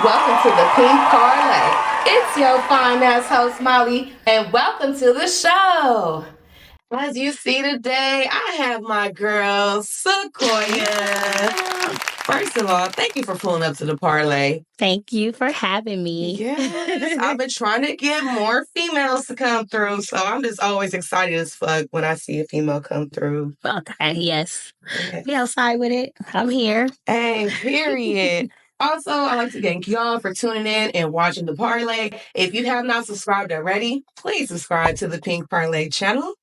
welcome to the Pink Parley. It's your fine ass host, Molly, and welcome to the show. As you see today, I have my girl, Sequoya. First of all, thank you for pulling up to the parlay. Thank you for having me. Yes, I've been trying to get more females to come through, so I'm just always excited as fuck when I see a female come through. Okay, yes. Be outside with it. I'm here. Hey, period. Also, I'd like to thank y'all for tuning in and watching the parlay. If you have not subscribed already, please subscribe to the Pink Parlay channel.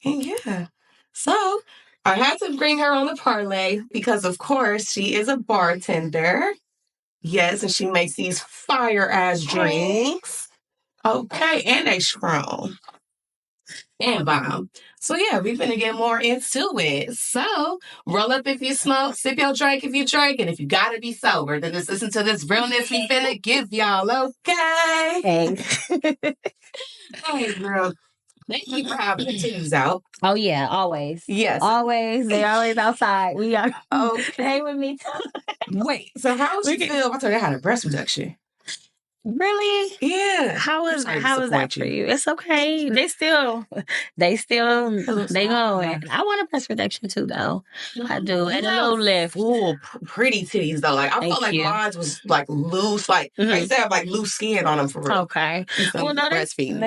And yeah, so I had to bring her on the parlay because, of course, she is a bartender. Yes, and she makes these fire-ass drinks. Okay, and they strong. And bomb. So yeah, we're gonna get more into it. So roll up if you smoke, sip your drink if you drink, and if you gotta be sober, then just listen to this realness we finna give y'all, okay? Hey. Hey, girl. Thank you for having the titties out. Oh yeah, always. Yes. Always. They're always outside. We are Okay. with me. Wait, so how would you feel? I told you I had a breast reduction. Really? Yeah. How was sorry to that disappoint for you? It's okay. They going. I want a breast reduction too, though. I do. And a little lift. Full, pretty titties though. Like I felt like mine was like loose. Like they used to have like loose skin on them for real. Okay. Well, no, breastfeeding.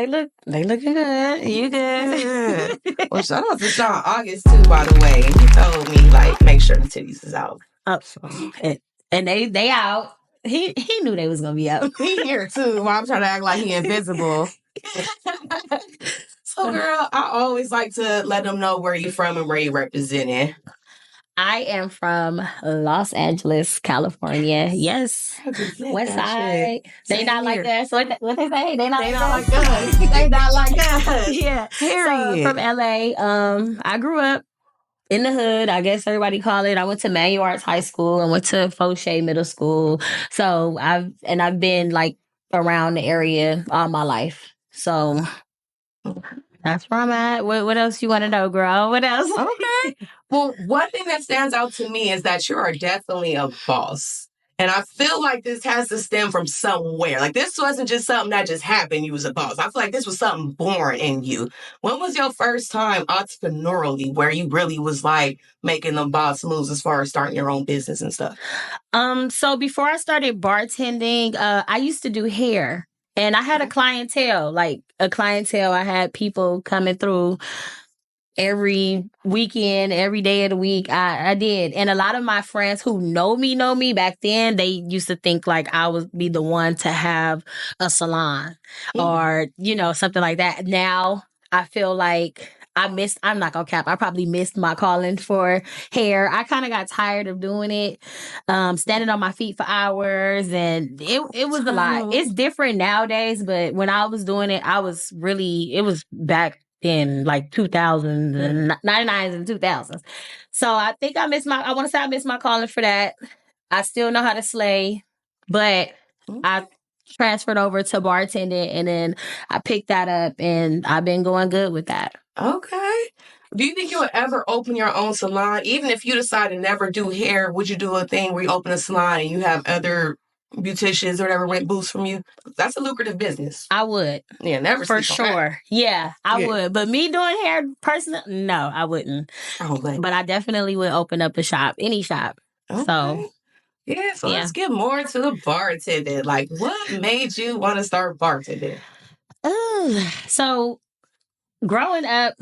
They looking good. You good? Well, shout out to Sean August too, by the way. He told me like make sure the titties is out. And they out. He knew they was gonna be out. He here too. While I'm trying to act like he invisible. So, girl, I always like to let them know where you from and where you representing. I am from Los Angeles, California. Yes, West Side. They not like us. What they say? They not like us. They not like us. Yeah. Period. So, from LA. I grew up in the hood, I guess everybody call it. I went to Manual Arts High School and went to Fauché Middle School. So I've been like around the area all my life. So that's where I'm at. What else you want to know, girl? What else? Okay. Well, one thing that stands out to me is that you are definitely a boss. And I feel like this has to stem from somewhere. Like, this wasn't just something that just happened, you was a boss. I feel like this was something born in you. When was your first time entrepreneurially where you really was, like, making the boss moves as far as starting your own business and stuff? So before I started bartending, I used to do hair. And I had a clientele. I had people coming through every weekend, every day of the week. I did. And a lot of my friends who know me back then, they used to think like I would be the one to have a salon or, something like that. Now I feel like I'm not gonna cap, I probably missed my calling for hair. I kind of got tired of doing it, standing on my feet for hours, and it was a lot. It's different nowadays, but when I was doing it, it was back in like 2000s and 99s and 2000s. So I think I missed my calling for that. I still know how to slay, but I transferred over to bartending, and then I picked that up, and I've been going good with that. Okay. Do you think you would ever open your own salon? Even if you decide to never do hair, would you do a thing where you open a salon and you have other beauticians or whatever rent booths from you? That's a lucrative business. I would. Yeah, never for sure. Yeah, I would. But me doing hair personally, no, I wouldn't. Okay. But I definitely would open up a shop, any shop. Okay. So let's get more to the bartending. Like, what made you want to start bartending? So growing up,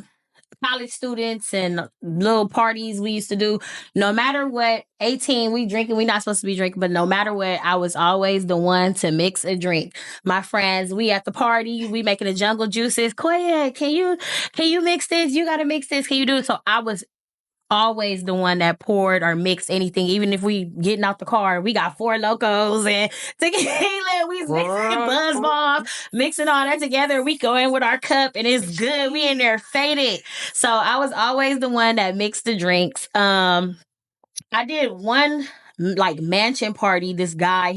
college students and little parties we used to do, no matter what, 18, we drinking, we not supposed to be drinking, but no matter what, I was always the one to mix a drink. My friends, we at the party, we making the jungle juices. Koya, can you mix this? You gotta mix this. Can you do it? So I was always the one that poured or mixed anything. Even if we getting out the car, we got 4 Locos and tequila, we mixing Buzzballs, mixing all that together. We go in with our cup and it's good. We in there faded. So I was always the one that mixed the drinks. I did one like mansion party. This guy,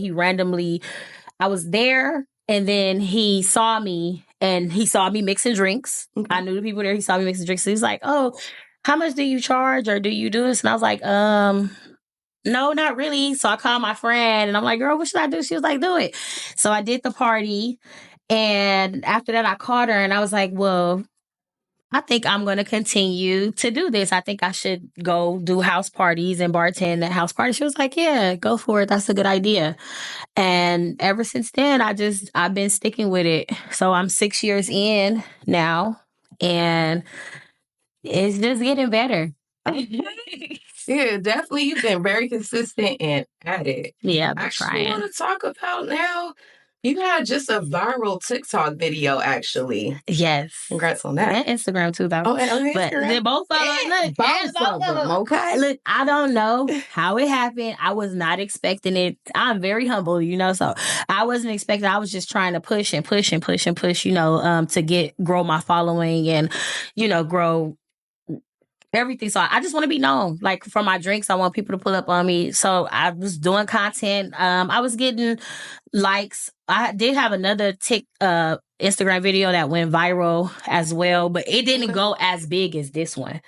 I was there, and then he saw me mixing drinks. I knew the people there. He saw me mixing drinks. So he's like, "Oh, how much do you charge, or do you do this?" And I was like, no, not really. So I called my friend and I'm like, girl, what should I do? She was like, do it. So I did the party. And after that, I called her and I was like, well, I think I'm going to continue to do this. I think I should go do house parties and bartend at house parties. She was like, yeah, go for it. That's a good idea. And ever since then, I've been sticking with it. So I'm 6 years in now and it's just getting better. Yeah, definitely. You've been very consistent and at it. Yeah, I actually trying. want to talk about now. You had just a viral TikTok video, actually. Yes. Congrats on that. And Instagram too, though. Oh, and but Instagram. they're both of them. Look, both of them. Okay. Look, I don't know how it happened. I was not expecting it. I'm very humble, so I wasn't expecting. I was just trying to push and push and push and push, to grow my following and, grow everything. So I just want to be known. Like for my drinks, I want people to pull up on me. So I was doing content. I was getting likes. I did have another Instagram video that went viral as well, but it didn't go as big as this one.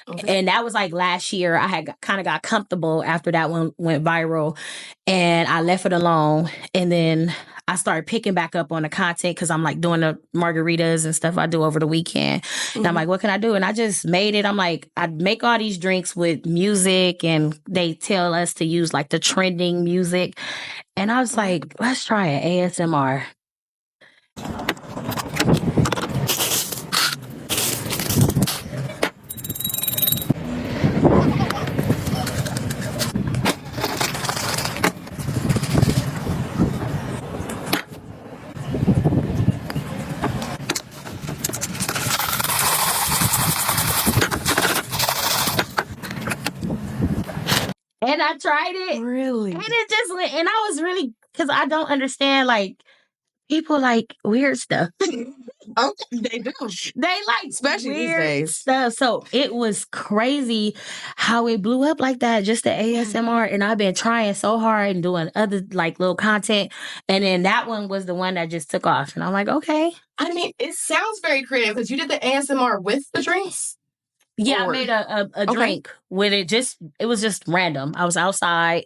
Okay. And that was like last year. I had kind of got comfortable after that one went viral and I left it alone. And then I started picking back up on the content because I'm like doing the margaritas and stuff I do over the weekend. Mm-hmm. And I'm like, what can I do? And I just made it. I'm like, I make all these drinks with music and they tell us to use like the trending music. And I was like, let's try an ASMR. And I tried it. Really? And it just went, and I was really, because I don't understand, like, people like weird stuff. Oh, they do. They like especially weird these days. Stuff. So it was crazy how it blew up like that, just the ASMR. And I've been trying so hard and doing other like little content. And then that one was the one that just took off. And I'm like, okay. I mean, it sounds very creative because you did the ASMR with the drinks. Yeah, I made a drink with it. It was just random. I was outside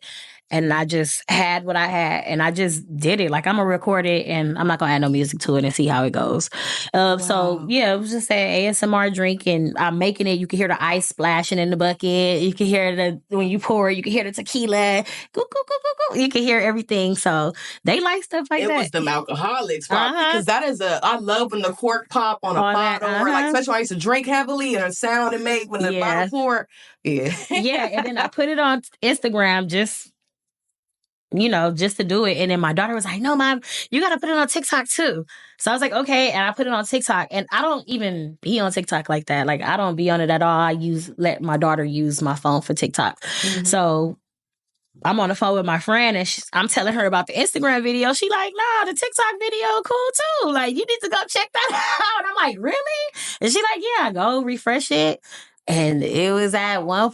and I just had what I had and I just did it. Like I'm gonna record it and I'm not gonna add no music to it and see how it goes. Wow. So yeah, it was just an ASMR drink and I'm making it. You can hear the ice splashing in the bucket. You can hear when you pour it, you can hear the tequila. Goo, goo, goo, goo, goo. You can hear everything. So they like stuff like that. It was them alcoholics, because that is I love when the cork pop on a bottle, or like especially when I used to drink heavily and a sound it made when the bottle pour. Yeah. Yeah, and then I put it on Instagram just to do it. And then my daughter was like, no, Mom, you got to put it on TikTok too. So I was like, okay. And I put it on TikTok and I don't even be on TikTok like that. Like I don't be on it at all. I let my daughter use my phone for TikTok. Mm-hmm. So I'm on the phone with my friend and I'm telling her about the Instagram video. She like, no, the TikTok video cool too. Like you need to go check that out. And I'm like, really? And she like, yeah, go refresh it. And it was at 1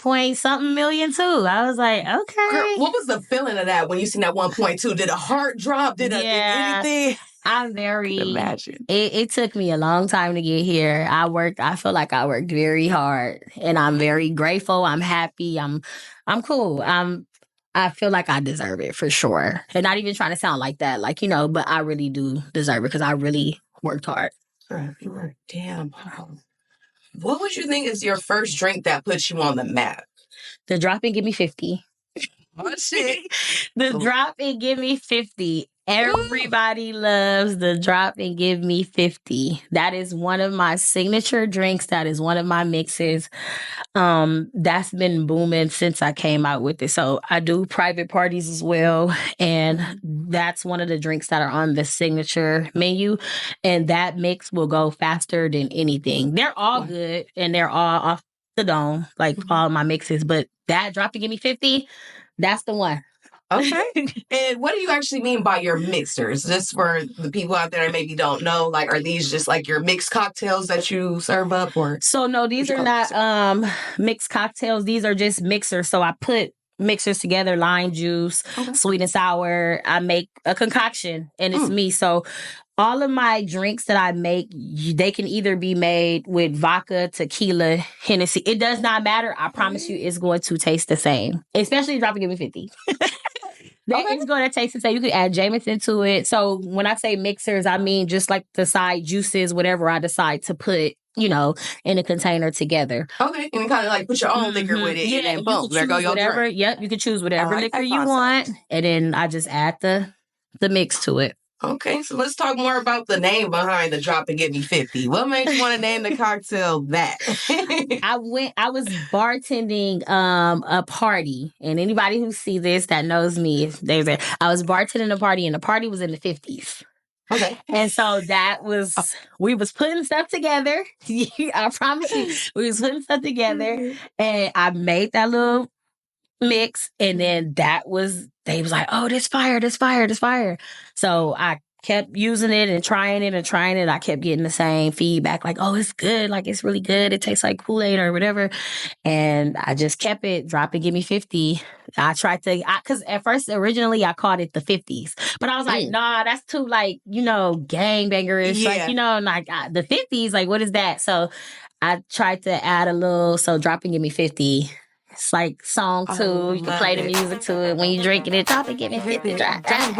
million too. I was like, okay. Girl, what was the feeling of that when you seen that 1.2? Did a heart drop? Did anything? I'm very... imagine. It took me a long time to get here. I feel like I worked very hard. And I'm very grateful. I'm happy. I'm cool. I feel like I deserve it for sure. And not even trying to sound like that, but I really do deserve it because I really worked hard. You worked damn hard. What would you think is your first drink that puts you on the map? The drop and give me 50. Oh, shit. The drop and give me 50. Everybody loves the drop and give me 50. That is one of my signature drinks. That is one of my mixes. That's been booming since I came out with it. So I do private parties as well. And that's one of the drinks that are on the signature menu. And that mix will go faster than anything. They're all good and they're all off the dome, like all my mixes. But that drop and give me 50, that's the one. Okay. And what do you actually mean by your mixers? Just for the people out there that maybe don't know, like, are these just like your mixed cocktails that you serve up, or? So no, these are not mixed cocktails. These are just mixers. So I put mixers together, lime juice, sweet and sour. I make a concoction and it's me. So all of my drinks that I make, they can either be made with vodka, tequila, Hennessy. It does not matter. I promise you it's going to taste the same. Especially dropping Give Me 50. It's going to taste the same. You can add Jameson to it. So when I say mixers, I mean just like the side juices, whatever I decide to put, in a container together. Okay. And kind of like put your own liquor with it. Yeah, and then boom, there go your whatever. drink. Yep, you can choose whatever liquor you want. And then I just add the mix to it. Okay, so let's talk more about the name behind the Drop and Give Me 50. What makes you want to name the cocktail that? I was bartending a party, and anybody who sees this that knows me, I was bartending a party, and the party was in the 50s. Okay. And so that was, we was putting stuff together. I promise you, we was putting stuff together, and I made that little mix, and then they was like, oh, this fire. So I kept using it and trying it. I kept getting the same feedback, like, oh, it's good, like it's really good, it tastes like Kool-Aid or whatever. And I just kept it, Drop and Give Me 50. I tried to, because at first, originally, I called it the 50s. But I was like, nah, that's too, like, gangbangerish. Yeah. Like, the 50s, like, what is that? So I tried to add a little, so Drop and Give Me 50. It's like song 2. You can play the music to it when you drinking it. Drop and Give Me 50. That's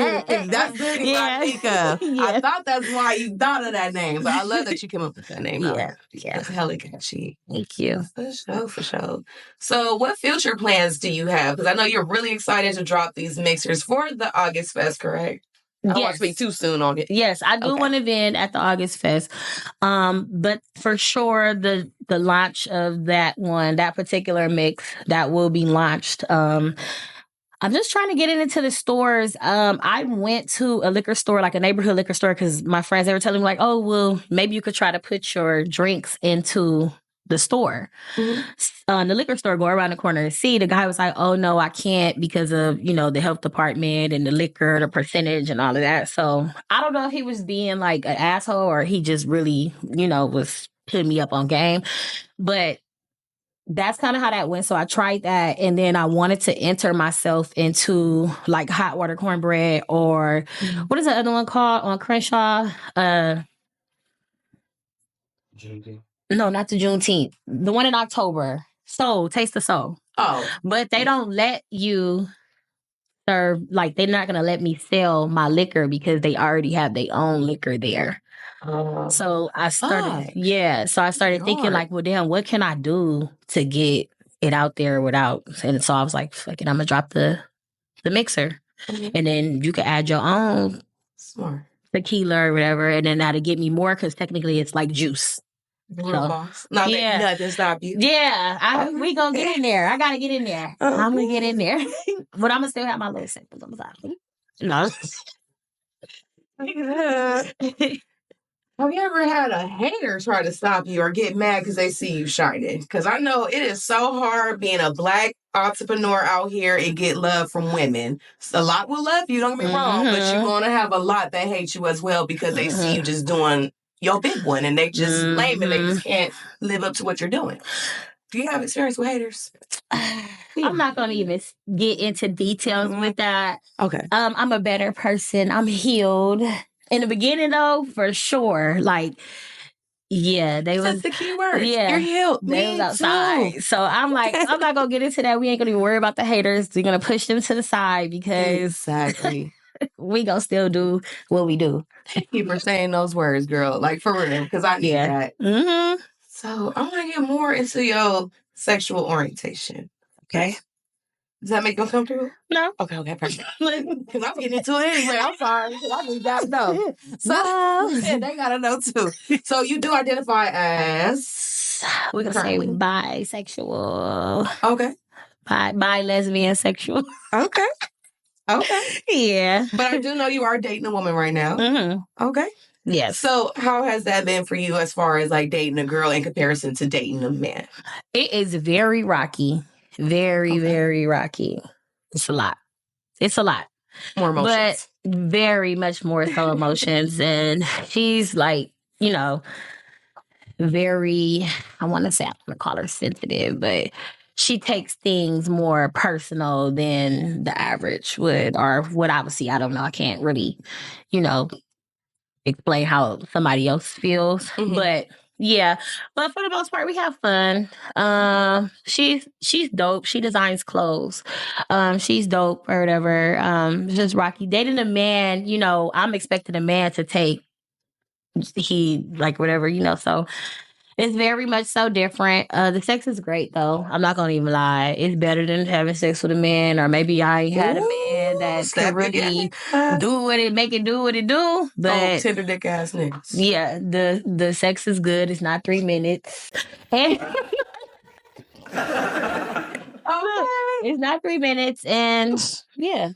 really what I think of. I thought that's why you thought of that name, but I love that you came up with that name. Yeah. That's hella catchy. Thank you. For sure. So what future plans do you have? Because I know you're really excited to drop these mixers for the August Fest, correct? I don't want to speak too soon on it. Yes, I do want to event at the August Fest. But for sure, the launch of that particular mix that will be launched. I'm just trying to get it into the stores. I went to a liquor store, like a neighborhood liquor store, because my friends, they were telling me like, oh, well, maybe you could try to put your drinks into the store. The liquor store, go around the corner and see. The guy was like, oh, no, I can't because of, the health department and the liquor, the percentage and all of that. So I don't know if he was being like an asshole or he just really, was putting me up on game. But that's kind of how that went. So I tried that. And then I wanted to enter myself into like hot water cornbread or what is the other one called on Crenshaw? Juneteenth. No, not the Juneteenth. The one in October. Soul, Taste the Soul. Oh. But they don't let you serve, like, they're not going to let me sell my liquor because they already have their own liquor there. So I started, thinking like, well, damn, what can I do to get it out there without? And so I was like, fuck it, I'm going to drop the mixer. And then you can add your own tequila or whatever. And then that'll get me more because technically it's like juice. Boss. Nothing stop you. Yeah, we gonna get in there. I gotta get in there. I'm gonna get in there, but I'm gonna still have my little samples on the side. No. Have you ever had a hater try to stop you or get mad because they see you shining? Because I know it is so hard being a Black entrepreneur out here and get love from women. A lot will love you, don't get me wrong, but you're going to have a lot that hate you as well because they see you just doing your big one and they just lame and they just can't live up to what you're doing. Do you have experience with haters? I'm not going to even get into details with that. Okay. I'm a better person. I'm healed. In the beginning, though, for sure, like, yeah, That's the key word. Yeah, you're healed. They was outside. Too. So I'm like, I'm not going to get into that. We ain't going to even worry about the haters. We're going to push them to the side because exactly. we going to still do what we do. Thank you for saying those words, girl. Like, for real, because I need that. Mm-hmm. So I want to get more into your sexual orientation. Okay. Does that make you comfortable? No. Okay, perfect. Because I'm getting into it anyway. I'm sorry. I just got to know. So yeah, they got to know too. So you do identify as... We're going to say bisexual. Okay. Bi lesbian sexual. Okay. Yeah. But I do know you are dating a woman right now. Mm-hmm. Okay. Yes. So how has that been for you as far as like dating a girl in comparison to dating a man? It is very rocky. Very rocky. It's a lot. More emotions. But very much more so emotions. And she's like, very, I want to say, I'm going to call her sensitive, but she takes things more personal than the average would, or what I would see. I don't know. I can't really, explain how somebody else feels. But yeah. But for the most part, we have fun. She's dope. She designs clothes. She's dope or whatever. Just Rocky. Dating a man, I'm expecting a man to take heed, like whatever, so it's very much so different. The sex is great though. I'm not gonna even lie. It's better than having sex with a man, or maybe I ain't had a man that could really do what it make it do what it do. But tender dick ass niggas. Yeah, the sex is good. It's not 3 minutes. And it's not 3 minutes, and yeah.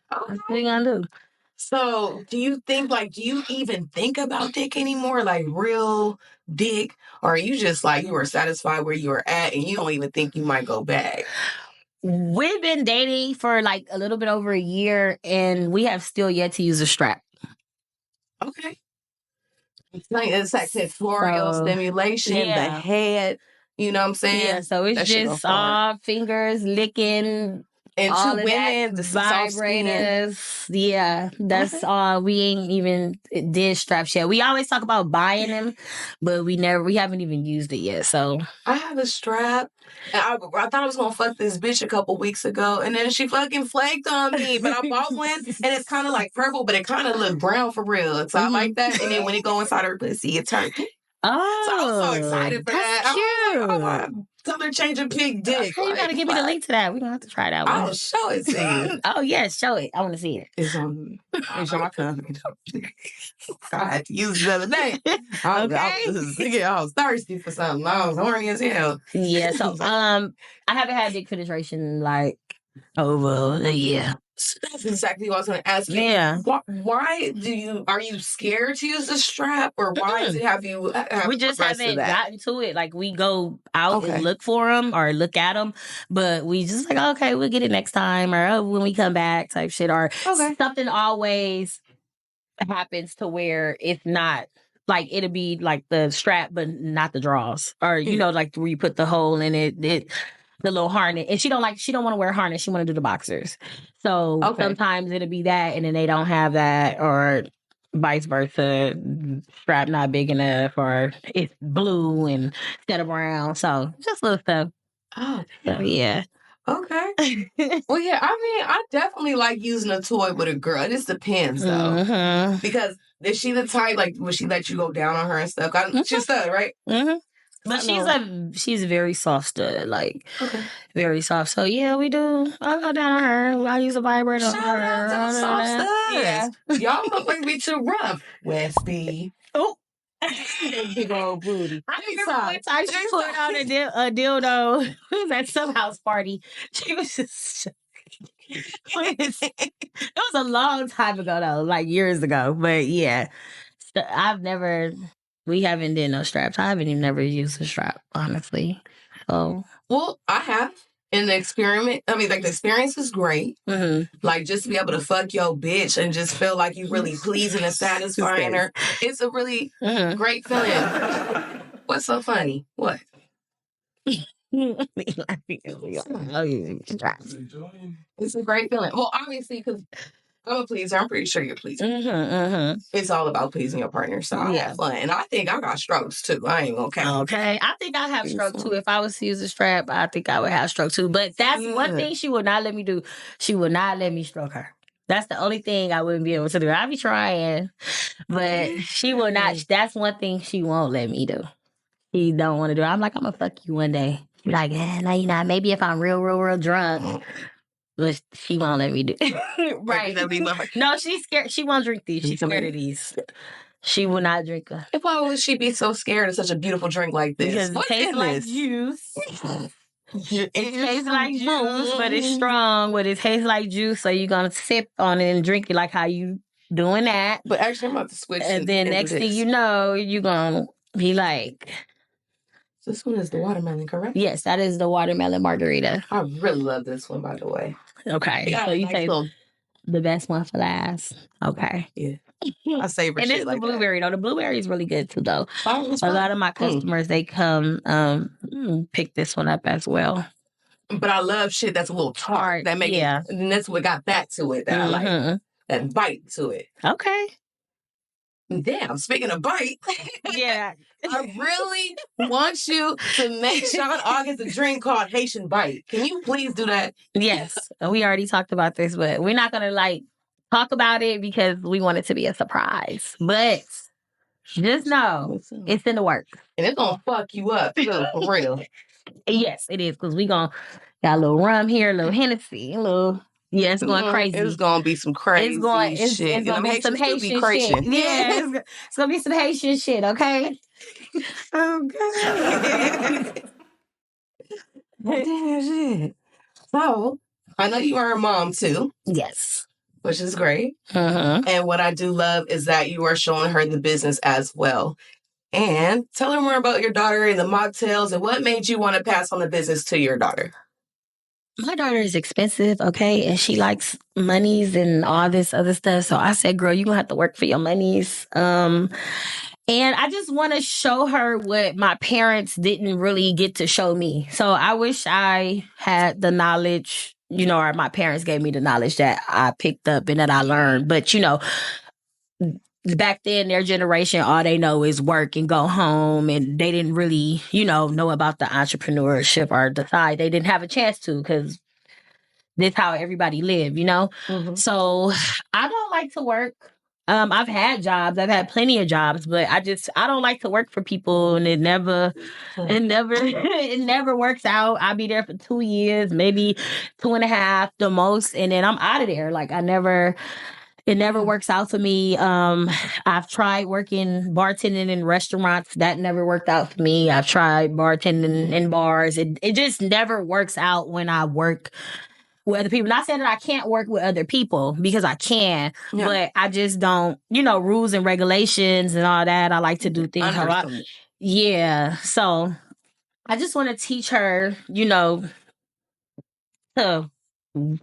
What are you gonna do? So, do you even think about dick anymore? Like real dick? Or are you just like, you are satisfied where you are at and you don't even think you might go back? We've been dating for like a little bit over a year and we have still yet to use a strap. Okay. It's like sexual stimulation, the head. You know what I'm saying? Yeah, so it's just all fingers licking. And all 2 women, the vibrators. Yeah, that's all. We ain't even did straps yet. We always talk about buying them, but we haven't even used it yet. So I have a strap. And I thought I was gonna fuck this bitch a couple weeks ago, and then she fucking flaked on me. But I bought one, and it's kind of like purple, but it kind of look brown for real. So I like that. And then when it go inside her pussy, it turned pink. Oh, so I was so excited for that. Cute. Color changing pink dick. You gotta give me the link to that. We're gonna have to try that one. I'll show it to you. Oh yes, show it. I want to see it. It's on my company. I had to use it the other day. I was thirsty for something. I was horny as hell. Yeah. So I haven't had dick penetration in like over a year. That's exactly what I was going to ask you. Yeah. Why are you scared to use the strap, or why have you? We just haven't gotten to it. Like we go out and look for them or look at them, but we just like, okay, we'll get it next time, or when we come back, type shit, or something always happens to where it's not. Like it'll be like the strap, but not the draws, or like where you put the hole in it. The little harness, and she don't want to wear a harness. She want to do the boxers. So sometimes it'll be that, and then they don't have that, or vice versa. Strap not big enough, or it's blue instead of brown. So just little stuff. Oh, so, yeah. Okay. Well, yeah. I mean, I definitely like using a toy with a girl. It just depends, though, because is she the type like would she let you go down on her and stuff? She's stud, right? But she's very soft stud, like very soft. So yeah, we do. I'll go down on her. I use a vibrator on her. Shout out to the soft studs. Yeah. Y'all don't bring me too rough, Westy. Oh, big old booty. I remember one time she put out a dildo. We was at some house party. She was just. It was a long time ago though, like years ago. But yeah, we haven't did no straps. I haven't even never used a strap, honestly. So, well, I have in the experiment. I mean, like the experience is great. Like just to be able to fuck your bitch and just feel like you really pleasing and satisfying her. It's a really great feeling. What's so funny? What? It's a great feeling. Well, obviously, because I'm a pleaser. I'm pretty sure you're pleasing. It's all about pleasing your partner. So I have fun. And I think I got strokes too. I ain't gonna count. Okay. I think I have stroke too. If I was to use a strap, I think I would have stroke too. But that's one thing she would not let me do. She would not let me stroke her. That's the only thing I wouldn't be able to do. I'd be trying, but she will not. That's one thing she won't let me do. She don't want to do it. I'm like, I'm gonna fuck you one day. She's like, no, you're not. Maybe if I'm real, real, real drunk. But she won't let me do it. Right. No, she's scared. She won't drink these. She's scared of these. She will not drink them. Why would she be so scared of such a beautiful drink like this? Because it tastes like juice. It tastes like juice, but it's strong. But it tastes like juice, so you're going to sip on it and drink it like how you doing that. But actually, I'm about to switch. And then next thing you know, you're going to be like... This one is the watermelon, correct? Yes, that is the watermelon margarita. I really love this one, by the way. Okay. So you say the best one for last. Okay. Yeah. I savor shit like that. And it's the blueberry, though. The blueberry is really good, too, though. A lot of my customers, they come pick this one up as well. But I love shit that's a little tart. That make it, and that's what got that to it that I like. That bite to it. Okay. Damn, speaking of bite. Yeah. I really want you to make Sean August a drink called Haitian Bite. Can you please do that? Yes. We already talked about this, but we're not going to talk about it because we want it to be a surprise. But just know it's in the works. And it's going to fuck you up, too, for real. Yes, it is, because we got a little rum here, a little Hennessy, a little... Yeah, it's going crazy. It's going to be some crazy shit. It's going to be some Haitian shit. Yeah, it's going to be some Haitian shit, okay? Oh, God. Damn shit. So, I know you are a mom, too. Yes. Which is great. Uh-huh. And what I do love is that you are showing her the business as well. And tell her more about your daughter and the mocktails and what made you want to pass on the business to your daughter. My daughter is expensive, okay? And she likes monies and all this other stuff. So I said, girl, you're going to have to work for your monies. And I just want to show her what my parents didn't really get to show me. So I wish I had the knowledge, or my parents gave me the knowledge that I picked up and that I learned. But, back then, their generation, all they know is work and go home. And they didn't really, know about the entrepreneurship or the side. They didn't have a chance to because that's how everybody lived, Mm-hmm. So I don't like to work. I've had jobs. I've had plenty of jobs, but I don't like to work for people, and it never works out. I'll be there for 2 years, maybe 2.5 the most, and then I'm out of there. It never works out for me. I've tried working bartending in restaurants. That never worked out for me. I've tried bartending in bars. It just never works out when I work with other people. Not saying that I can't work with other people, because I can, but I just don't, rules and regulations and all that. I like to do things. Yeah. So I just want to teach her, so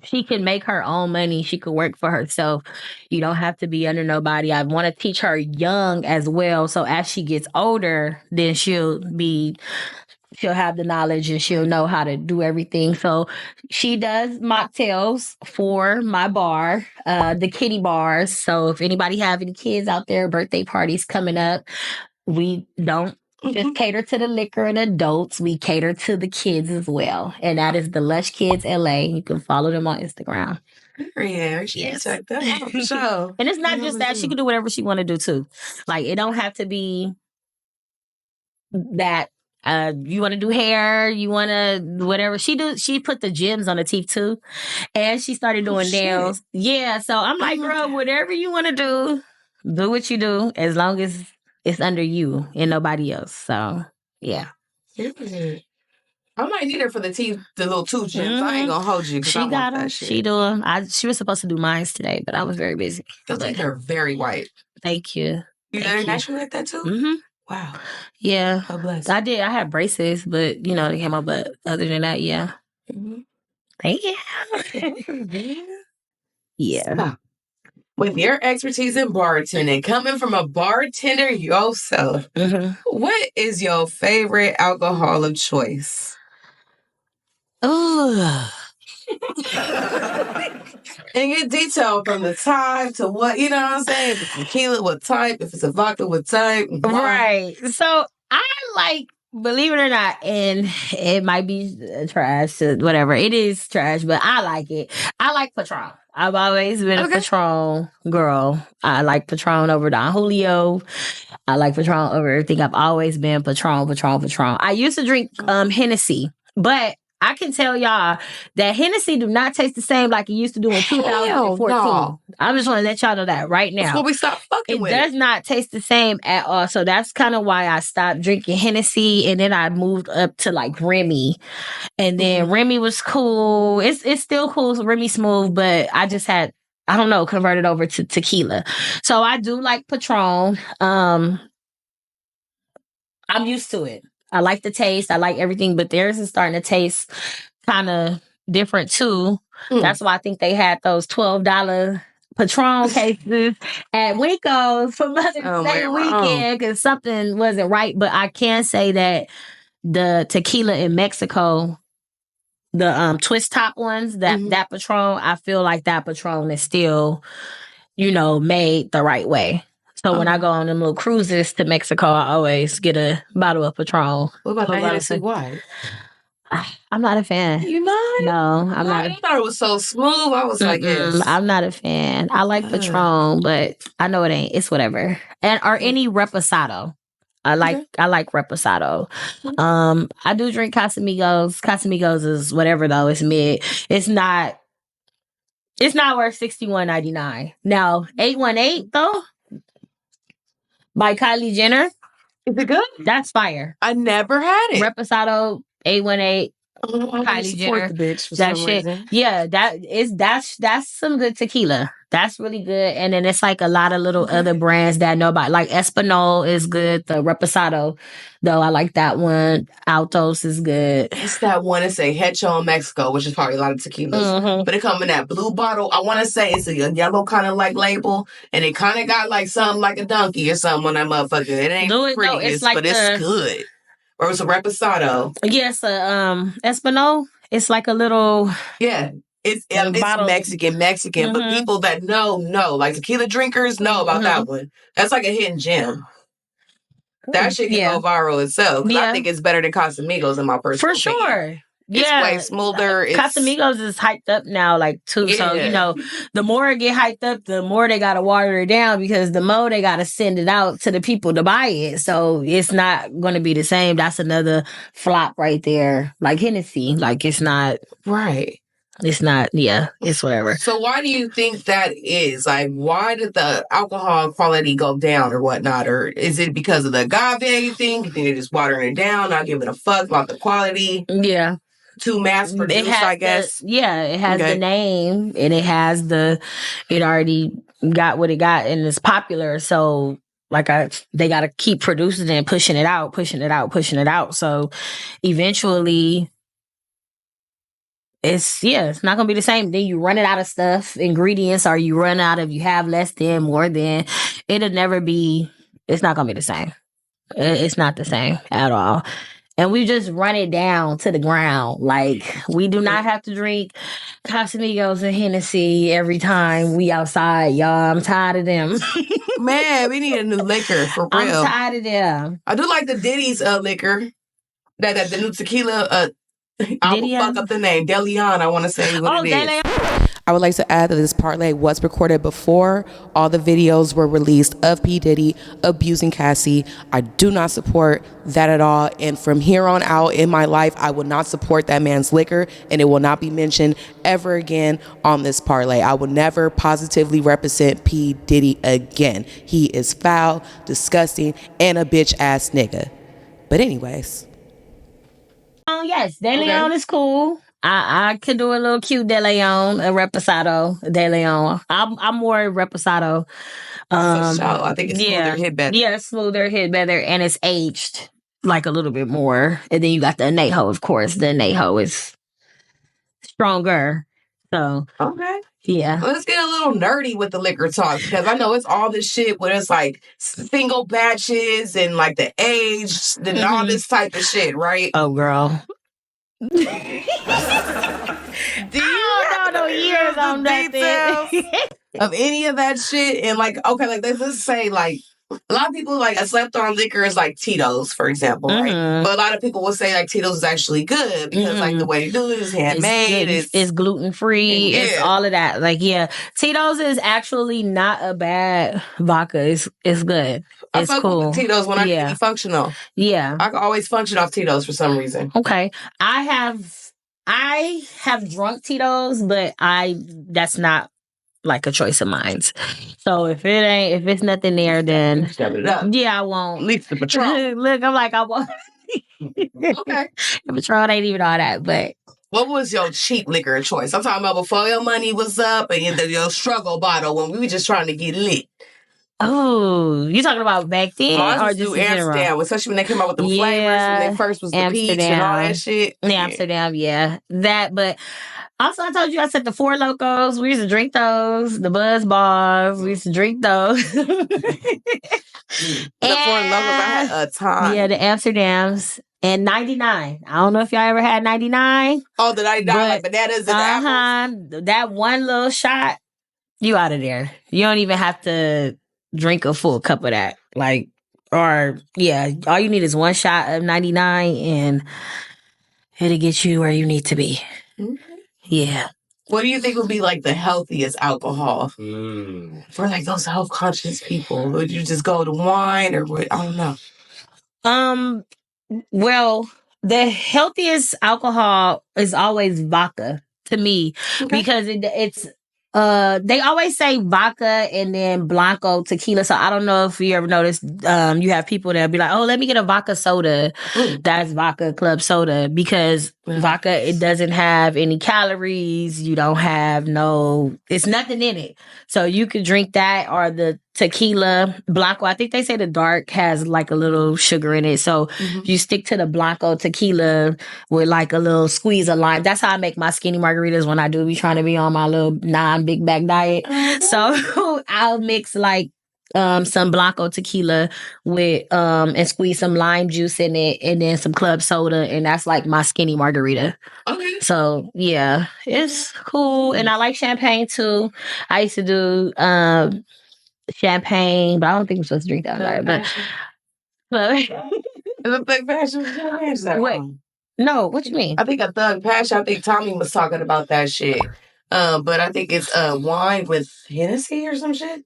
she can make her own money. She could work for herself. You don't have to be under nobody. I want to teach her young as well. So as she gets older, then she'll have the knowledge and she'll know how to do everything. So she does mocktails for my bar, the kiddie bars. So if anybody have any kids out there, birthday parties coming up, we don't just cater to the liquor and adults. We cater to the kids as well. And that is the Lushhh Kids LA. You can follow them on Instagram. Yeah, yes. Check that out for sure. And it's not just that. She can do whatever she want to do too. It don't have to be that you want to do hair, you want to whatever. She put the gems on the teeth too. And she started doing nails. Yeah. So I'm like, girl, whatever you want to do what you do, as long as it's under you and nobody else. So, yeah. I might need her for the teeth, the little tooth gems. I ain't gonna hold you. She got them. She do them. She was supposed to do mine today, but I was very busy. Those teeth are very white. Thank you. You very naturally like that too? Mm-hmm. Wow. Yeah. God bless. I did. I had braces, but they came out. But other than that, yeah. Mm-hmm. Thank you. Yeah. So, with your expertise in bartending, coming from a bartender yourself, what is your favorite alcohol of choice? Oh. And get detail from the type to what, you know what I'm saying? If it's tequila, what type? If it's a vodka, what type? Right. So I like, believe it or not, and it might be trash, whatever. It is trash, but I like it. I like Patron. I've always been a Patron girl. I like Patron over Don Julio. I like Patron over everything. I've always been Patron. I used to drink Hennessy, but I can tell y'all that Hennessy do not taste the same like it used to do in 2014. No. I just want to let y'all know that right now. Before we stop fucking with it. It does not taste the same at all. So that's kind of why I stopped drinking Hennessy, and then I moved up to Remy. And then Remy was cool. It's still cool. So Remy smooth, but I just had, I don't know, converted over to tequila. So I do like Patron. I'm used to it. I like the taste. I like everything, but theirs is starting to taste kind of different too. That's why I think they had those $12 Patron cases at Winko's for Mother's Day weekend because something wasn't right. But I can say that the tequila in Mexico the twist top ones, that Patron, I feel like that Patron is still, made the right way. So when I go on them little cruises to Mexico, I always get a bottle of Patron. What about that Hennessy White? I'm not a fan. You not? No, I'm not. I thought it was so smooth. I was like, yes. I'm not a fan. I like Patron, but I know it ain't. It's whatever. Or any Reposado. I like Reposado. I do drink Casamigos. Casamigos is whatever though. It's mid. It's not worth $61.99. Now 818 though by Kylie Jenner. Is it good? That's fire. I never had it. Reposado 818. Kylie Jenner. The bitch for that some shit. Reason. Yeah, that's some good tequila. That's really good. And then it's like a lot of little other brands that nobody like. Espinol is good. The Reposado, though, I like that one. Altos is good. It's that one that say Hecho in Mexico, which is probably a lot of tequilas. But it come in that blue bottle. I want to say it's a yellow kind of like label, and it kind of got like something like a donkey or something on that motherfucker. It ain't pretty, but it's good. Or it's a Reposado. Yes, Espinol. It's like a little... Yeah. It's Mexican, but people that know, like tequila drinkers know about that one. That's like a hidden gem. That shit can go viral itself. I think it's better than Casamigos in my personal opinion. For sure. It's way smoother. Casamigos is hyped up now, like, too. Yeah. So, the more it get hyped up, the more they got to water it down because the more they got to send it out to the people to buy it. So, it's not going to be the same. That's another flop right there. Like Hennessy. Like, it's not... Right. It's not, it's whatever. So why do you think that is? Like, why did the alcohol quality go down or whatnot? Or is it because of the agave, you think? You think they're just watering it down, not giving a fuck about the quality? Yeah. Too mass produced, I guess. It has the name and it has it already got what it got and it's popular. So, they got to keep producing it and pushing it out. So, eventually... It's not going to be the same. Then you run it out of ingredients, or you run out of, you have less than, more than. It's not going to be the same. It's not the same at all. And we just run it down to the ground. Like, we do not have to drink Casamigos and Hennessy every time we outside, y'all. I'm tired of them. Man, we need a new liquor, for real. I'm tired of them. I do like the Diddy's liquor. The new tequila... I will fuck up the name. DeLeon, I want to say what it is. I would like to add that this parlay was recorded before all the videos were released of P. Diddy abusing Cassie. I do not support that at all. And from here on out in my life, I will not support that man's liquor, and it will not be mentioned ever again on this parlay. I will never positively represent P. Diddy again. He is foul, disgusting, and a bitch ass nigga. But anyways. Yes, De Leon is cool. I could do a little cute De Leon, a Reposado De Leon. I'm more Reposado. I think it's smoother, hit better. Yeah, it's smoother, hit better, and it's aged like a little bit more. And then you got the Anejo, of course. The Anejo is stronger. So okay. Yeah. Let's get a little nerdy with the liquor talk because I know it's all this shit where it's like single batches and like the age and all this type of shit, right? Oh, girl. Do you know years on nothing of any of that shit? And like, okay, like let's say like a lot of people like a slept on liquor is like Tito's, for example, right? But a lot of people will say like Tito's is actually good because like the way they do it is handmade. It's gluten free. It's all of that. Like, Tito's is actually not a bad vodka. It's good. It's cool. With Tito's when I can be functional. Yeah, I can always function off Tito's for some reason. Okay, I have drunk Tito's, but that's not like a choice of mine. So if it's nothing there, then I won't. At least the Patron. Look, I'm like, I won't. Okay. The Patron ain't even all that, but. What was your cheap liquor of choice? I'm talking about before your money was up and your struggle bottle when we were just trying to get lit. Oh, you talking about back then? Mine or just Amsterdam, especially when they came out with the flavors when they first was the peach and all that shit. Amsterdam, that, but also I told you I said the Four Locos. We used to drink those. The Buzzballs. We used to drink those. The Four Locos, I had a time. Yeah, the Amsterdams. and 99. I don't know if y'all ever had 99. Oh, the 99 like bananas and apples. That one little shot, you out of there. You don't even have to drink a full cup of that. Like, or yeah, all you need is one shot of 99 and it'll get you where you need to be. Mm-hmm. Yeah. What do you think would be like the healthiest alcohol for like those health conscious people? Would you just go to wine or what? I don't know. Well, the healthiest alcohol is always vodka to me because it's they always say vodka and then blanco tequila. So I don't know if you ever noticed you have people that'll be like, oh, let me get a vodka soda. That's vodka club soda because vodka, it doesn't have any calories. You don't have it's nothing in it. So you could drink that or the tequila blanco. I think they say the dark has like a little sugar in it. So you stick to the blanco tequila with like a little squeeze of lime. That's how I make my skinny margaritas when I do be trying to be on my little non-big bag diet. So I'll mix like some blanco tequila with and squeeze some lime juice in it and then some club soda, and that's like my skinny margarita. Okay. So yeah, it's cool. And I like champagne too. I used to do champagne, but I don't think we're supposed to drink that night. But is a Thug Passion? Wait, no, what you mean? I think a Thug Passion. I think Tommy was talking about that shit. But I think it's wine with Hennessy or some shit.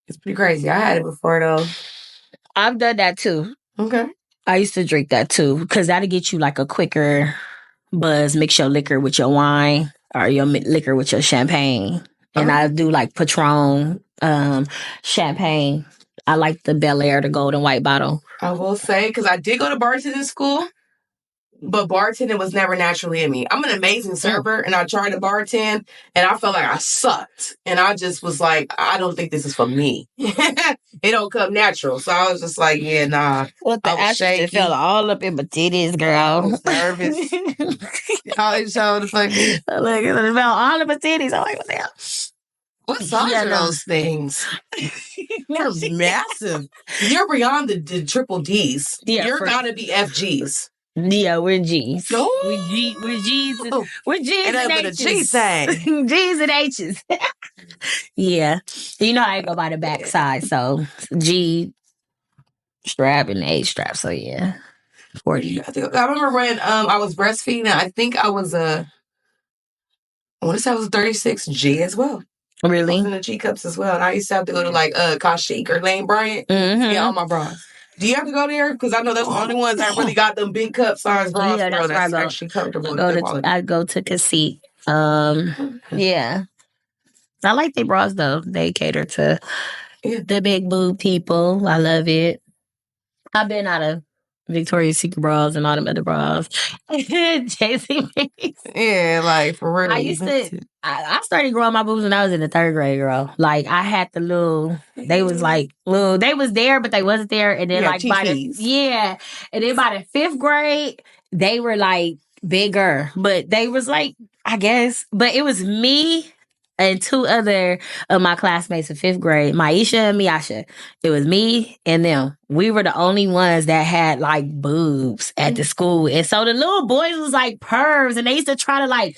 It's pretty crazy. I had it before though. I've done that too. Okay. I used to drink that too because that'll get you like a quicker buzz. Mix your liquor with your wine or your liquor with your champagne. And I do like Patron, champagne. I like the Bel Air, the gold and white bottle. I will say, because I did go to bartending school, but bartending was never naturally in me. I'm an amazing server, and I tried to bartend, and I felt like I sucked. And I just was like, I don't think this is for me. It don't come natural. So I was just like, yeah, nah. What the ashes fell all up in my titties, girl. I was nervous. I showed the fuck. Look, it fell all in my titties. I'm like, what the hell? What size are those things? They're massive. You're beyond the triple Ds. Yeah, you're gotta be FGs. Yeah, we're G's. Oh. We're G's. We're G's and H's. G thing. G's and H's. Yeah. You know I go by the backside, so G strap and H strap. So yeah. 40. I remember when I was breastfeeding, I think I want to say I was 36G as well. Really? I was in the G cups as well. And I used to have to go to like Kashyyyk or Lane Bryant. Get all my bras. Do you have to go there? Because I know that's the only ones that really got them big cup size bras. Yeah, that's actually comfortable. I go to Kashyyyk. Yeah. I like their bras though. They cater to the big boob people. I love it. I've been out of Victoria's Secret bras and all them other bras. JC. Yeah, like for real. I started growing my boobs when I was in the 3rd grade, girl. Like I had the little, they was there, but they wasn't there. And then and then by the 5th grade, they were like bigger, but they was like, I guess, but it was me and 2 other of my classmates in 5th grade, Maisha and Miasha. It was me and them. We were the only ones that had like boobs at the school. And so the little boys was like pervs, and they used to try to like,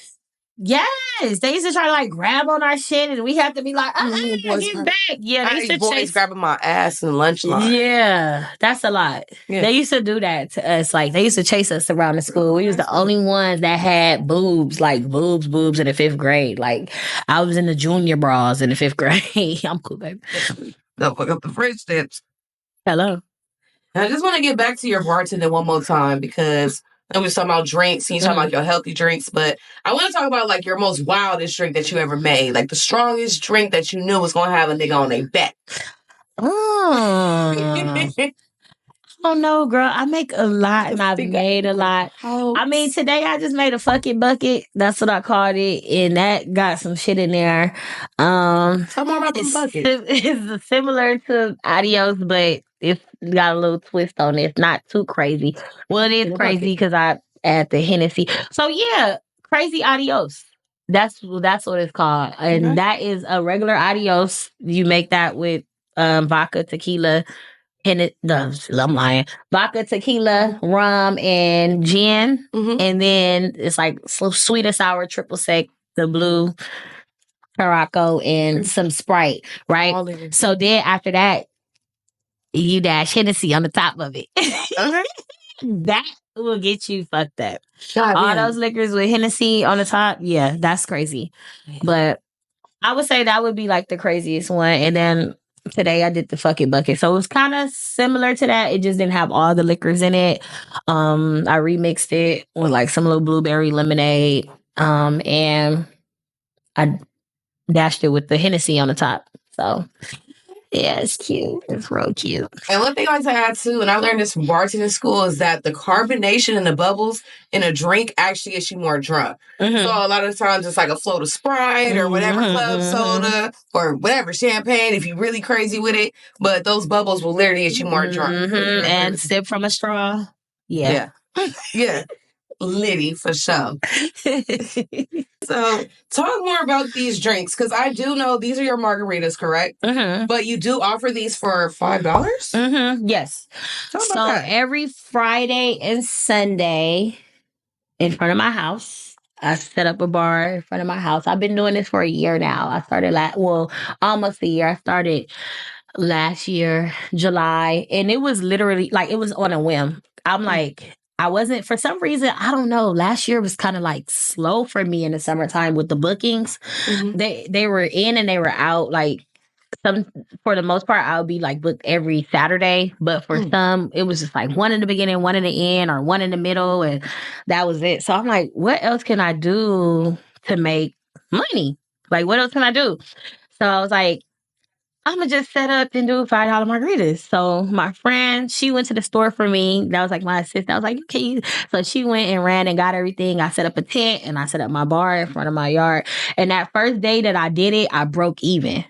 they used to try to like grab on our shit, and we had to be like, get back. Yeah, they used to boys grabbing my ass in lunch line. Yeah, that's a lot. Yeah. They used to do that to us. Like they used to chase us around the school. We was the only ones that had boobs, like boobs in the 5th grade. Like I was in the junior bras in the 5th grade. I'm cool, baby. Don't fuck up the fridge steps. Hello. I just want to get back to your bartending one more time because we was talking about drinks and you talking about your healthy drinks, but I want to talk about like your most wildest drink that you ever made, like the strongest drink that you knew was going to have a nigga on their back. Oh no, girl. I make a lot and I've made a lot. I mean, today I just made a fucking bucket. That's what I called it. And that got some shit in there. Tell more about the bucket. It's similar to Adios, but it's got a little twist on it. It's not too crazy. Well, it is crazy because I add the Hennessy. So yeah, Crazy Adios. That's what it's called. And that is a regular Adios. You make that with vodka, tequila, I'm lying. Vodka, tequila, rum, and gin. Mhm. And then it's like sweet and sour, triple sec, the blue, Caraco, and some Sprite, right? All in it. So then after that, you dash Hennessy on the top of it. Okay. That will get you fucked up. God All damn. those liquors with Hennessy on the top, yeah, that's crazy. But I would say that would be like the craziest one. And then today I did the fuck it bucket. So it was kind of similar to that. It just didn't have all the liquors in it. I remixed it with like some little blueberry lemonade. And I dashed it with the Hennessy on the top. So yeah, it's cute. It's real cute. And one thing I like to add too, and I learned this from bartending school, is that the carbonation and the bubbles in a drink actually gets you more drunk. Mhm. So a lot of times it's like a float of Sprite or whatever, club soda or whatever, champagne if you're really crazy with it. But those bubbles will literally get you more drunk. And sip from a straw. Yeah. Yeah. Liddy for sure. So talk more about these drinks, because I do know these are your margaritas, correct? But you do offer these for $5? Yes. Talk about So that. every Friday and Sunday in front of my house, I set up a bar in front of my house. I've been doing this for a year now. I started almost a year. I started last year, July, and it was literally like, it was on a whim. I'm like, I wasn't, for some reason, I don't know. Last year was kind of like slow for me in the summertime with the bookings. They were in and they were out. Like for the most part, I would be like booked every Saturday. But for some, it was just like one in the beginning, one in the end, or one in the middle, and that was it. So I'm like, what else can I do to make money? Like, what else can I do? So I was like, I'm gonna just set up and do $5 margaritas. So my friend, she went to the store for me. That was like my assistant. I was like, okay. So she went and ran and got everything. I set up a tent and I set up my bar in front of my yard. And that first day that I did it, I broke even.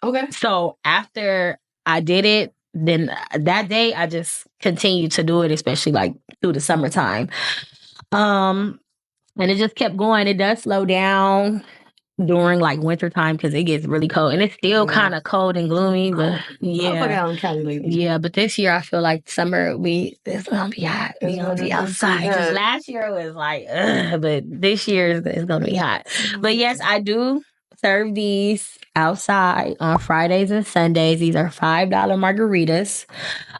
Okay. So after I did it, then that day I just continued to do it, especially like through the summertime. And it just kept going. It does slow down during like winter time because it gets really cold, and it's still kind of cold and gloomy. But yeah, but this year I feel like summer it's gonna be hot. We're gonna be outside. Because last year it was like, but this year it's gonna be hot. But yes, I do serve these outside on Fridays and Sundays. These are $5 margaritas.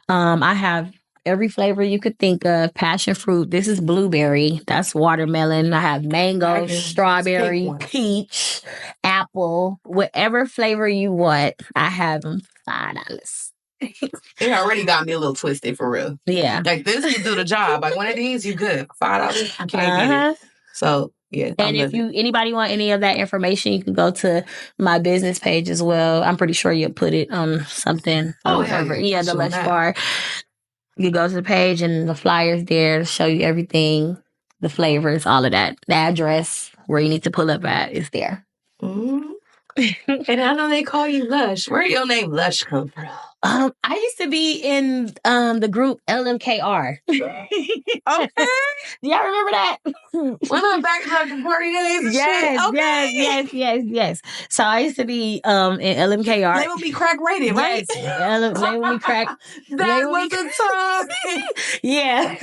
I have every flavor you could think of. Passion fruit. This is blueberry. That's watermelon. I have mango, strawberry, peach, apple. Whatever flavor you want, I have them for $5. It already got me a little twisted for real. Yeah. Like this will do the job. Like one of these, you good. $5, you can't beat it. So yeah. And if anybody want any of that information, you can go to my business page as well. I'm pretty sure you'll put it on something. Oh, yeah, the Lushhh Bar. You go to the page and the flyer's there to show you everything, the flavors, all of that. The address where you need to pull up at is there. And I know they call you Lush. Where did your name Lush come from? I used to be in the group LMKR. Okay. Y'all remember that? When I'm back like the party days. Yes. So I used to be in LMKR. Label Me Krack Rated, right? Yes. Label Me Krack. That was the time. Yeah.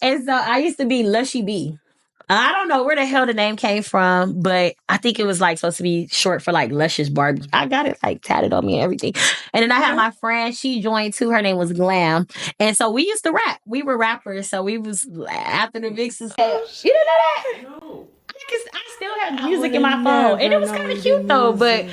And so I used to be LushhhyB. I don't know where the hell the name came from, but I think it was like supposed to be short for like Lushh's Bar. I got it like tatted on me and everything. And then I had my friend, she joined too. Her name was Glam. And so we used to rap. We were rappers. So we was after the mixes. You didn't know that? No. I still had music in my phone. And it was kind of cute though, but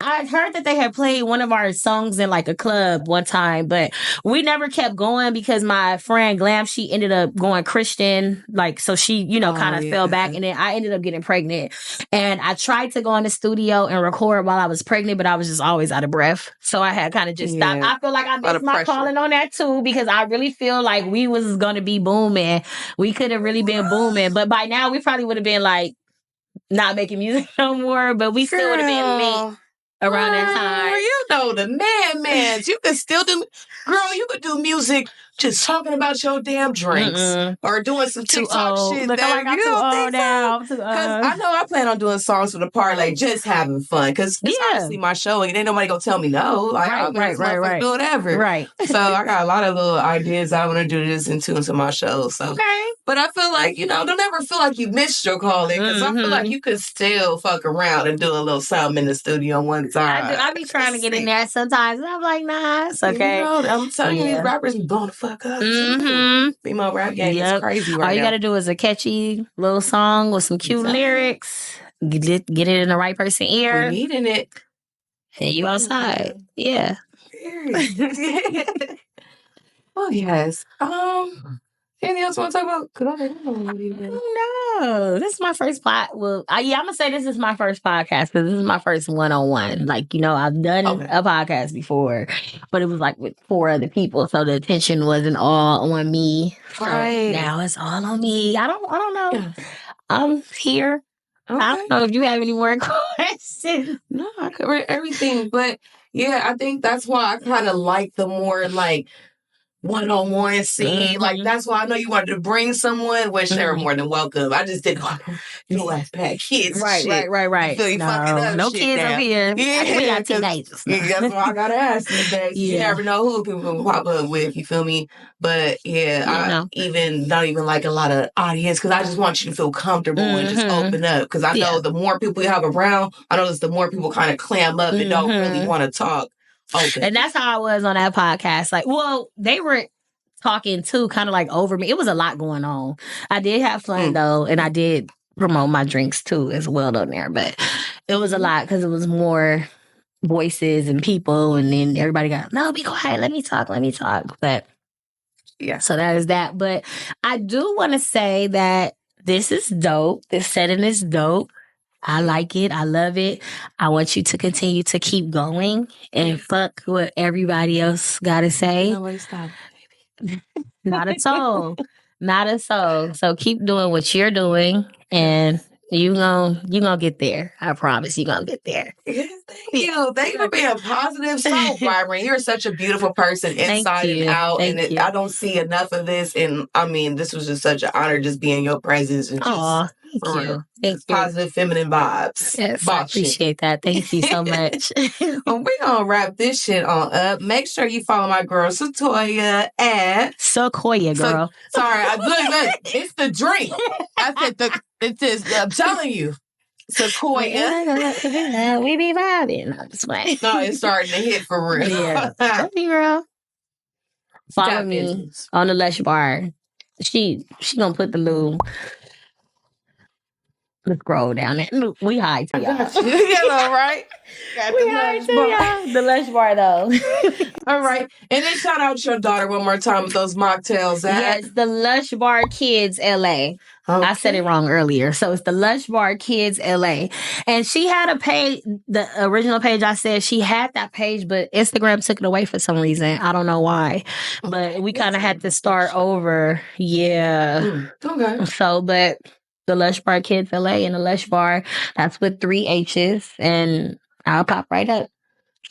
I heard that they had played one of our songs in like a club one time, but we never kept going because my friend Glam, she ended up going Christian. Like, so she, kind of fell back, and then I ended up getting pregnant. And I tried to go in the studio and record while I was pregnant, but I was just always out of breath. So I had kind of just stopped. I feel like I missed my calling on that too, because I really feel like we was going to be booming. We could have really been booming, but by now we probably would have been like not making music no more, but we still would have been lit around that time. You know the man-mans. You could still do... Girl, you could do music just talking about your damn drinks or doing some TikTok shit. Looking like I'm too old now. Because I know I plan on doing songs for the Parley, just having fun. Because it's honestly my show, and ain't nobody gonna tell me no. Like, right. Do whatever. Right. So I got a lot of little ideas I want to do this into my show. So, but I feel like, don't ever feel like you missed your calling, because I feel like you could still fuck around and do a little something in the studio one time. I be trying to get in there sometimes, and I'm like, nah, it's okay. I'm telling you, these rappers be blowing the fuck up. Female rap game is crazy right now. All you gotta do is a catchy little song with some cute lyrics. Get it in the right person's ear. We're needing it. And you outside. Yeah. Oh, yes. Anything else you want to talk about? No, this is my first Well, I'm going to say this is my first podcast because this is my first one-on-one. Like, I've done a podcast before, but it was like with 4 other people. So the attention wasn't all on me. Right. Now it's all on me. I don't know. Yeah. I'm here. Okay. I don't know if you have any more questions. No, I covered everything. But yeah, I think that's why I kind of like the more like one-on-one scene. Like, that's why I know you wanted to bring someone, which they were more than welcome. I just didn't want pack kids. Right. No kids up here. Yeah. We got teenagers. That's why I gotta ask these days. You never know who people can pop up with, you feel me? But I not even like a lot of audience, because I just want you to feel comfortable and just open up. Because I know the more people you have around, I notice the more people kind of clam up and don't really want to talk. Okay. And that's how I was on that podcast. Like, well, they were talking too, kind of like over me. It was a lot going on. I did have fun though, and I did promote my drinks too as well on there. But it was a lot because it was more voices and people, and then everybody got, no, be quiet, let me talk. But yeah, so that is that. But I do want to say that this is dope. This setting is dope. I like it. I love it. I want you to continue to keep going and fuck what everybody else got to say. Nobody stop, baby. Not at all. Not at all. So keep doing what you're doing, and you gonna get there. I promise you gonna get there. Thank you. Thank you for being positive, so vibrant. You're such a beautiful person inside and out. I don't see enough of this. And I mean, this was just such an honor just being your presence and just positive feminine vibes. Yes, I appreciate that. Thank you so much. Well, we're gonna wrap this shit on up. Make sure you follow my girl Sequoya at Sequoya, girl. Sorry, look, it's the drink. I said I'm telling you. Sequoya. We be vibing. I'm just playing. No, it's starting to hit for real. Yeah. Happy girl. Follow me on the Lushhh Bar. She gonna put the little scroll down there. Look, we high to y'all. Right? We high to y'all. The Lushhh Bar though. All right. And then shout out your daughter one more time with those mocktails. Yes, the Lushhh Bar Kids LA. Okay. I said it wrong earlier. So it's the Lushhh Bar Kids LA. And she had a page, the original page I said, she had that page, but Instagram took it away for some reason. I don't know why. But we kind of had to start over. Yeah. Okay. So, but the Lushhh Bar Kids LA and the Lushhh Bar, that's with 3 H's. And I'll pop right up.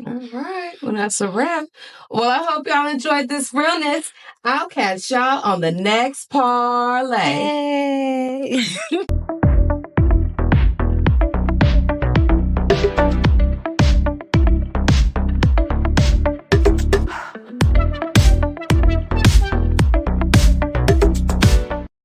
All right. Well, that's a wrap. Well, I hope y'all enjoyed this realness. I'll catch y'all on the next parlay. Hey.